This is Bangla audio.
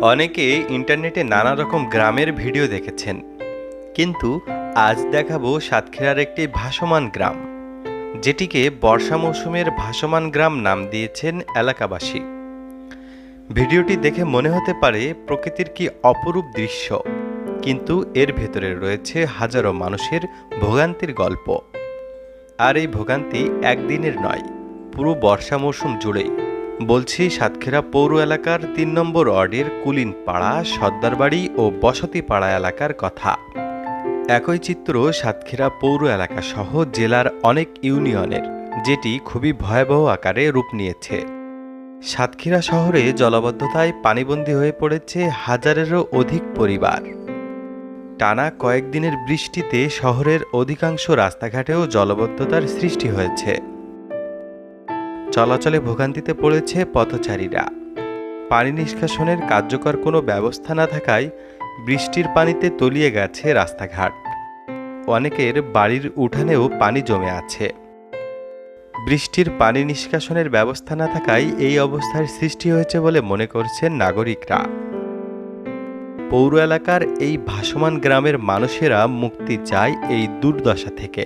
অনেকে ইন্টারনেটে নানা রকম গ্রামের ভিডিও দেখেছেন, কিন্তু আজ দেখাবো সাতক্ষীরার একটি ভাসমান গ্রাম, যেটিকে বর্ষা মৌসুমের ভাসমান গ্রাম নাম দিয়েছেন এলাকাবাসী। ভিডিওটি দেখে মনে হতে পারে প্রকৃতির কি অপরূপ দৃশ্য, কিন্তু এর ভেতরে রয়েছে হাজারো মানুষের ভোগান্তির গল্প। আর এই ভোগান্তি একদিনের নয়, পুরো বর্ষা মৌসুম জুড়েই। বলছি সাতক্ষীরা পৌর এলাকার ৩ নম্বর ওয়ার্ডের কুলিনপাড়া, সর্দারবাড়ি ও বসতিপাড়া এলাকার কথা। একই চিত্র সাতক্ষীরা পৌর এলাকা সহ জেলার অনেক ইউনিয়নের, যেটি খুবই ভয়াবহ আকারে রূপ নিয়েছে। সাতক্ষীরা শহরে জলাবদ্ধতায় পানিবন্দী হয়ে পড়েছে হাজারেরও অধিক পরিবার। টানা কয়েকদিনের বৃষ্টিতে শহরের অধিকাংশ রাস্তাঘাটেও জলাবদ্ধতার সৃষ্টি হয়েছে। চলাচলে ভোগান্তিতে পড়েছে পথচারীরা। পানি নিষ্কাশনের কার্যকর কোনো ব্যবস্থা না থাকায় বৃষ্টির পানিতে তলিয়ে গেছে রাস্তাঘাট। অনেকের বাড়ির উঠানেও পানি জমে আছে। বৃষ্টির পানি নিষ্কাশনের ব্যবস্থা না থাকায় এই অবস্থার সৃষ্টি হয়েছে বলে মনে করছেন নাগরিকরা। পৌর এলাকার এই ভাসমান গ্রামের মানুষেরা মুক্তি চায় এই দুর্দশা থেকে।